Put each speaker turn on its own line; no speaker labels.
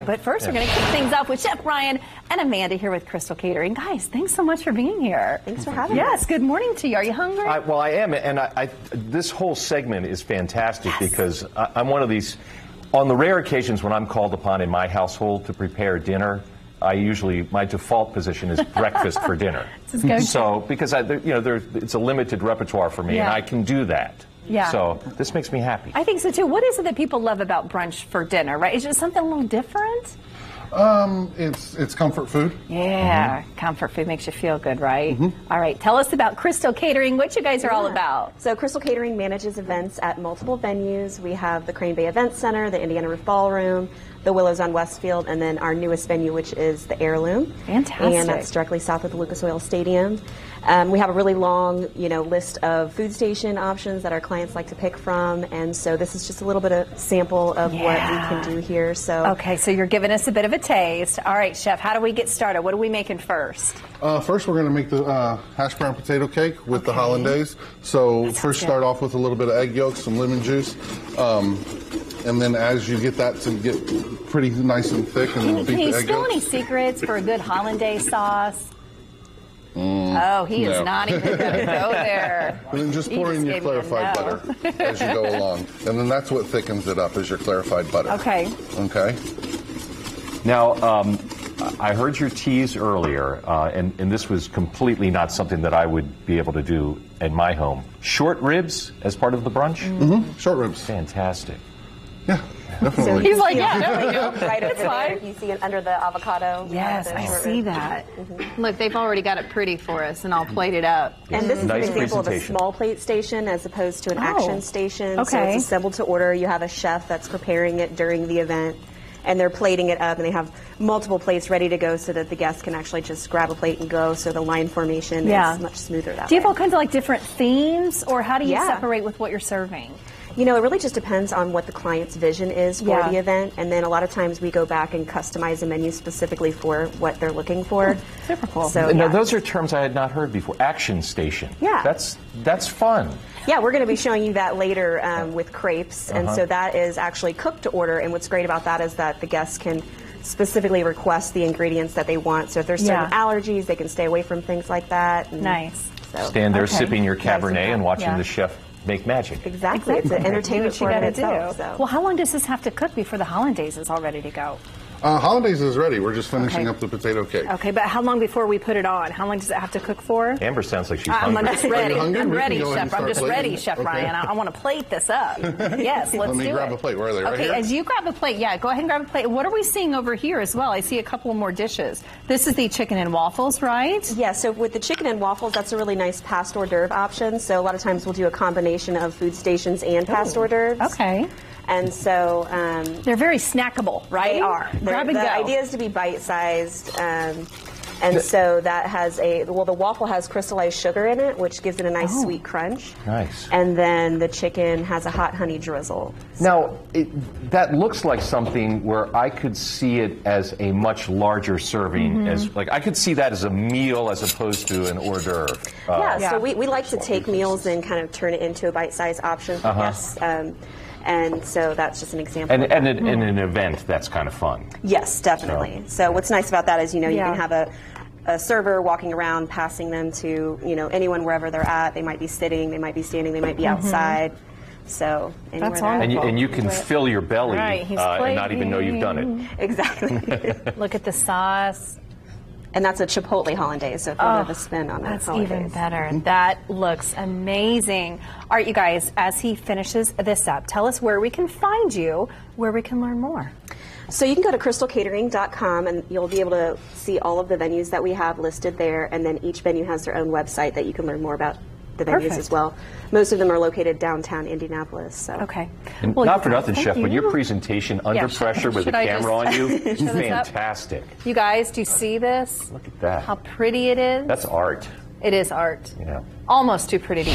But first, we're going to kick things off with Chef Ryan and Amanda here with Crystal Catering. Guys, thanks so much for being here.
Thanks for having us.
Yes, good morning to you. Are you hungry?
Well, I am, and this whole segment is fantastic because I'm one of these, on the rare occasions when I'm called upon in my household to prepare dinner, my default position is breakfast for dinner. So, because it's a limited repertoire for me, and I can do that.
Yeah.
So this makes me happy.
I think so too. What is it that people love about brunch for dinner, right? Is it something a little different?
It's comfort food.
Yeah, comfort food makes you feel good, right? All right, tell us about Crystal Catering, what you guys are all about.
So Crystal Catering manages events at multiple venues. We have the Crane Bay Event Center, the Indiana Roof Ballroom, the Willows on Westfield, and then our newest venue, which is the Heirloom.
Fantastic.
And that's directly south of the Lucas Oil Stadium. We have a really long, list of food station options that our clients like to pick from, and so this is just a little bit of sample of what we can do here. So
okay, so you're giving us a bit of a taste. All right, Chef, how do we get started? What are we making first?
First, we're going to make the hash brown potato cake with the hollandaise. So first, start off with a little bit of egg yolk, some lemon juice, and then as you get that to get pretty nice and thick, and
can you spill any secrets for a good hollandaise sauce? Oh, he is not even going to go there.
And then just pour in your clarified butter as you go along. And then that's what thickens it up, is your clarified butter.
Okay.
Okay.
Now, I heard your tease earlier, and this was completely not something that I would be able to do in my home. Short ribs as part of the brunch?
Short ribs.
Fantastic.
Yeah. Definitely.
So he's like, yeah, there we go.
right over there, you see it under the avocado.
Yes, I see that.
Look, they've already got it pretty for us, and I'll plate it up.
And this is an example of a small plate station as opposed to an action station.
Okay.
So it's assembled to order. You have a chef that's preparing it during the event, and they're plating it up, and they have multiple plates ready to go so that the guests can actually just grab a plate and go, so the line formation is much smoother that way.
Do you have all kinds of different themes, or how do you separate with what you're serving?
It really just depends on what the client's vision is for the event, and then a lot of times we go back and customize a menu specifically for what they're looking for.
Super cool.
So,
now, those are terms I had not heard before. Action station.
Yeah.
That's fun.
Yeah, we're going to be showing you that later with crepes, and so that is actually cooked to order, and what's great about that is that the guests can specifically request the ingredients that they want. So if there's certain allergies, they can stay away from things like that.
Nice.
So,
stand there sipping your Cabernet and watching the chef make magic.
Exactly. It's an entertainment for it itself. So.
Well, how long does this have to cook before the hollandaise is all ready to go?
Hollandaise is ready. We're just finishing up the potato cake.
Okay, but how long before we put it on? How long does it have to cook for?
Amber sounds like she's hungry.
I'm just ready.
I'm
ready, Chef. I'm just ready, Chef Ryan. I want to plate this up. Yes, let's do it.
Let me grab a plate. Where are they? Right here?
Okay, as you grab a plate, go ahead and grab a plate. What are we seeing over here as well? I see a couple more dishes. This is the chicken and waffles, right?
Yeah, so with the chicken and waffles, that's a really nice past hors d'oeuvre option. So a lot of times we'll do a combination of food stations and past hors d'oeuvres.
Okay.
And so
they're very snackable, right?
They are.
Grab and go.
The idea is to be bite-sized, and so that has the waffle has crystallized sugar in it, which gives it a nice sweet crunch.
Nice.
And then the chicken has a hot honey drizzle.
Now, that looks like something where I could see it as a much larger serving, as I could see that as a meal as opposed to an hors d'oeuvre.
So we like to take meals and kind of turn it into a bite-sized option for guests. And so that's just an example.
And in an event, that's kind of fun.
Yes, definitely. So what's nice about that is, you can have a server walking around, passing them to, anyone wherever they're at. They might be sitting, they might be standing, they might be outside. So
that's
wonderful.
And you can fill your belly and not even know you've done it.
Exactly.
Look at the sauce.
And that's a chipotle hollandaise, so if you have a spin on that
that's
hollandaise.
even better. That looks amazing. All right, you guys, as he finishes this up, tell us where we can find you, where we can learn more.
So you can go to crystalcatering.com, and you'll be able to see all of the venues that we have listed there, and then each venue has their own website that you can learn more about the venues as well. Most of them are located downtown Indianapolis. So.
Okay.
And
well,
not for nothing, Chef,
you.
but your presentation under pressure with the camera on you is fantastic.
You guys, do you see this?
Look at that.
How pretty it is.
That's art.
It is art.
Yeah.
Almost too pretty to eat.